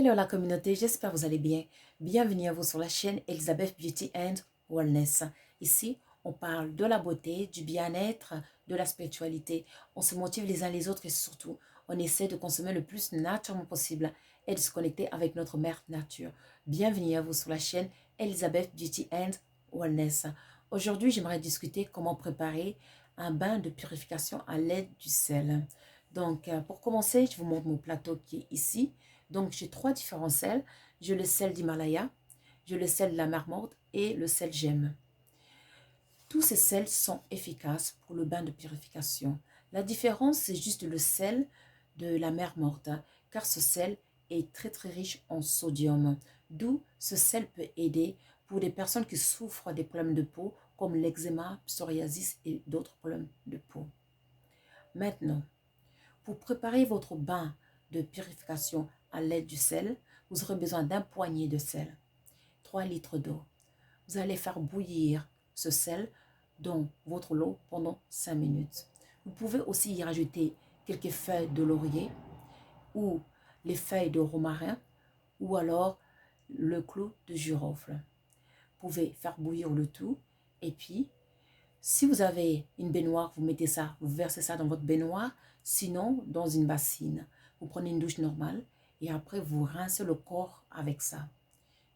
Hello la communauté, j'espère que vous allez bien. Bienvenue à vous sur la chaîne Elizabeth Beauty and Wellness. Ici, on parle de la beauté, du bien-être, de la spiritualité. On se motive les uns les autres et surtout, on essaie de consommer le plus naturellement possible et de se connecter avec notre mère nature. Bienvenue à vous sur la chaîne Elizabeth Beauty and Wellness. Aujourd'hui, j'aimerais discuter comment préparer un bain de purification à l'aide du sel. Donc, pour commencer, je vous montre mon plateau qui est ici. Donc, j'ai trois différents sels. J'ai le sel d'Himalaya, j'ai le sel de la mer morte et le sel gemme. Tous ces sels sont efficaces pour le bain de purification. La différence, c'est juste le sel de la mer morte, car ce sel est très très riche en sodium. D'où ce sel peut aider pour des personnes qui souffrent des problèmes de peau, comme l'eczéma, psoriasis et d'autres problèmes de peau. Maintenant, pour préparer votre bain de purification à l'aide du sel, vous aurez besoin d'un poignet de sel, 3 litres d'eau. Vous allez faire bouillir ce sel dans votre eau pendant 5 minutes. Vous pouvez aussi y rajouter quelques feuilles de laurier ou les feuilles de romarin ou alors le clou de girofle. Vous pouvez faire bouillir le tout et puis si vous avez une baignoire, vous mettez ça, vous versez ça dans votre baignoire, sinon dans une bassine. Vous prenez une douche normale et après vous rincez le corps avec ça.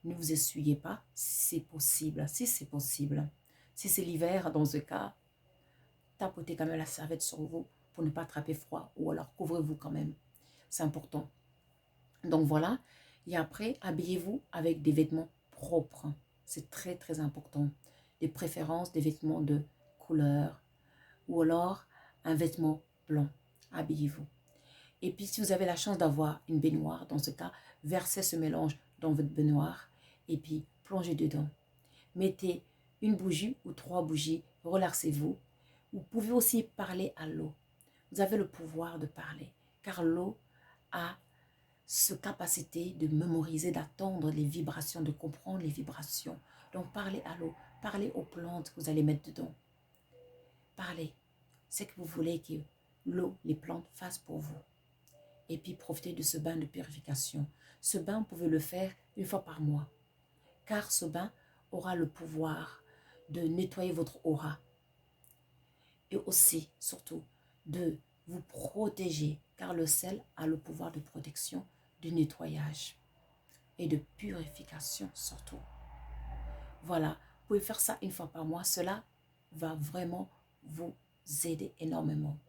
Ne vous essuyez pas si c'est possible. Si c'est possible. Si c'est l'hiver, dans ce cas, tapotez quand même la serviette sur vous pour ne pas attraper froid ou alors couvrez-vous quand même. C'est important. Donc voilà. Et après, habillez-vous avec des vêtements propres. C'est très très important. De préférence des vêtements de couleur ou alors un vêtement blanc. Habillez-vous. Et puis si vous avez la chance d'avoir une baignoire, dans ce cas, versez ce mélange dans votre baignoire et puis plongez dedans. Mettez une bougie ou 3 bougies, relaxez-vous. Vous pouvez aussi parler à l'eau. Vous avez le pouvoir de parler car l'eau a cette capacité de mémoriser, d'attendre les vibrations, de comprendre les vibrations. Donc parlez à l'eau, parlez aux plantes que vous allez mettre dedans. Parlez. C'est que vous voulez que l'eau, les plantes fassent pour vous. Et puis profitez de ce bain de purification. Ce bain, vous pouvez le faire une fois par mois. Car ce bain aura le pouvoir de nettoyer votre aura. Et aussi, surtout, de vous protéger. Car le sel a le pouvoir de protection, de nettoyage et de purification surtout. Voilà, vous pouvez faire ça une fois par mois. Cela va vraiment vous aider énormément.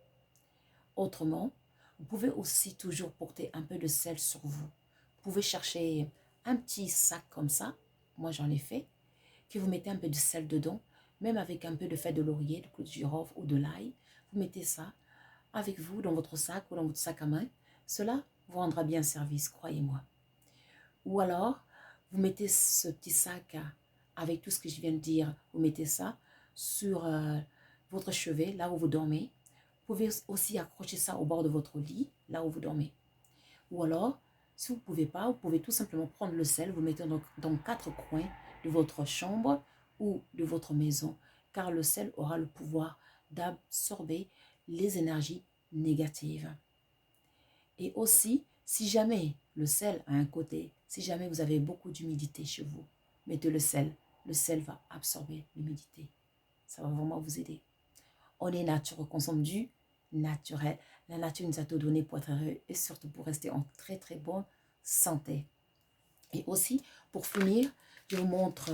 Autrement, vous pouvez aussi toujours porter un peu de sel sur vous. Vous pouvez chercher un petit sac comme ça, moi j'en ai fait, que vous mettez un peu de sel dedans, même avec un peu de feuilles de laurier, de clou de girofle ou de l'ail. Vous mettez ça avec vous dans votre sac ou dans votre sac à main. Cela vous rendra bien service, croyez-moi. Ou alors, vous mettez ce petit sac avec tout ce que je viens de dire, vous mettez ça sur votre chevet, là où vous dormez. Vous pouvez aussi accrocher ça au bord de votre lit, là où vous dormez. Ou alors, si vous ne pouvez pas, vous pouvez tout simplement prendre le sel, vous mettez dans 4 coins de votre chambre ou de votre maison, car le sel aura le pouvoir d'absorber les énergies négatives. Et aussi, si jamais le sel a un côté, si jamais vous avez beaucoup d'humidité chez vous, mettez le sel va absorber l'humidité. Ça va vraiment vous aider. On est nature, on consomme du naturel. La nature nous a tout donné pour être heureux et surtout pour rester en très très bonne santé. Et aussi, pour finir, je vous montre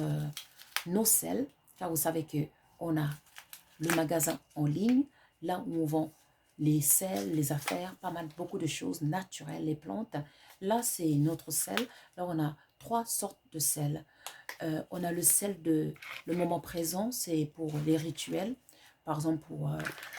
nos sels, car vous savez qu'on a le magasin en ligne, là où on vend les sels, les affaires, pas mal, beaucoup de choses naturelles, les plantes. Là, c'est notre sel. Là, on a 3 sortes de sel. On a le sel de le moment présent, c'est pour les rituels. Par exemple, pour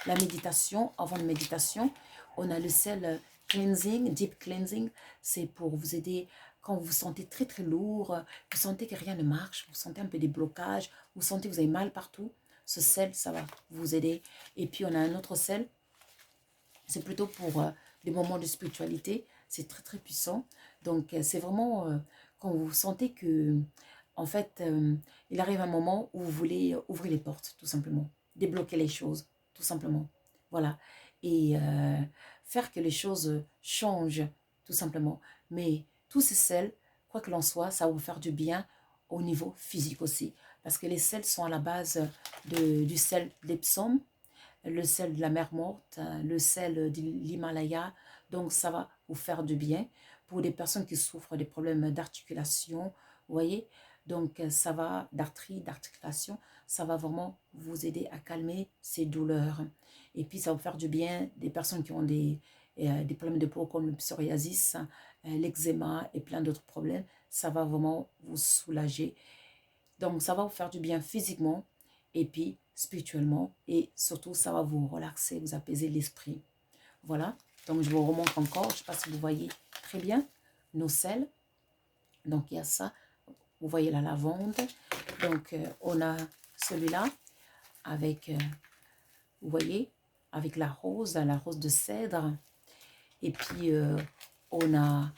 la méditation, avant la méditation, on a le sel cleansing, deep cleansing. C'est pour vous aider quand vous vous sentez très très lourd, vous sentez que rien ne marche, vous sentez un peu des blocages, vous sentez que vous avez mal partout. Ce sel, ça va vous aider. Et puis, on a un autre sel, c'est plutôt pour des moments de spiritualité. C'est très très puissant. Donc, c'est vraiment quand vous sentez que, en fait, il arrive un moment où vous voulez ouvrir les portes, tout simplement. Débloquer les choses, tout simplement. Voilà. Et faire que les choses changent, tout simplement. Mais tous ces sels, quoi que l'on soit, ça va vous faire du bien au niveau physique aussi. Parce que les sels sont à la base du sel d'Epsom, le sel de la mer morte, le sel de l'Himalaya. Donc, ça va vous faire du bien. Pour des personnes qui souffrent des problèmes d'articulation, vous voyez, donc ça va, d'arthrite, d'articulation, ça va vraiment vous aider à calmer ces douleurs. Et puis, ça va vous faire du bien des personnes qui ont des problèmes de peau comme le psoriasis, l'eczéma et plein d'autres problèmes. Ça va vraiment vous soulager. Donc, ça va vous faire du bien physiquement et puis spirituellement. Et surtout, ça va vous relaxer, vous apaiser l'esprit. Voilà. Donc, je vous remontre encore. Je ne sais pas si vous voyez très bien nos sels. Donc, il y a ça. Vous voyez la lavande. Donc, on a celui-là avec, vous voyez, avec la rose de cèdre. Et puis, on a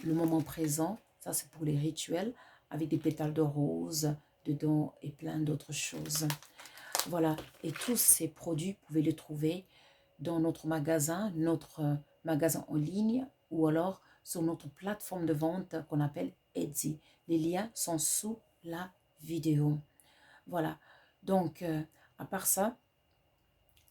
le moment présent. Ça, c'est pour les rituels, avec des pétales de rose dedans et plein d'autres choses. Voilà. Et tous ces produits, vous pouvez les trouver dans notre magasin en ligne ou alors sur notre plateforme de vente qu'on appelle Etsy. Les liens sont sous la vidéo. Voilà. Donc, à part ça,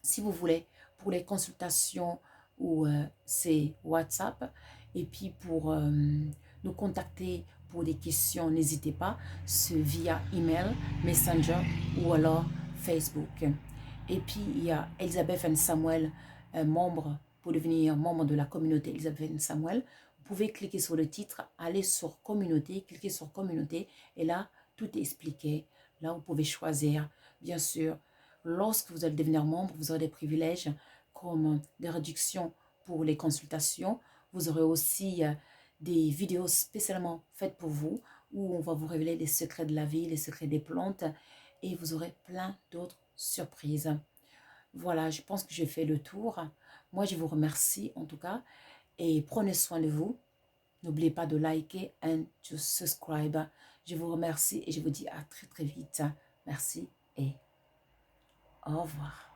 si vous voulez, pour les consultations ou c'est WhatsApp. Et puis pour nous contacter pour des questions, n'hésitez pas, c'est via email, Messenger ou alors Facebook. Et puis il y a Elisabeth and Samuel, pour devenir membre de la communauté Elisabeth and Samuel. Vous pouvez cliquer sur le titre, aller sur communauté, cliquer sur communauté et là, tout est expliqué. Là, vous pouvez choisir, bien sûr. Lorsque vous allez devenir membre, vous aurez des privilèges comme des réductions pour les consultations. Vous aurez aussi des vidéos spécialement faites pour vous où on va vous révéler les secrets de la vie, les secrets des plantes et vous aurez plein d'autres surprises. Voilà, je pense que j'ai fait le tour. Moi, je vous remercie en tout cas et prenez soin de vous. N'oubliez pas de liker and to subscribe. Je vous remercie et je vous dis à très très vite. Merci et au revoir.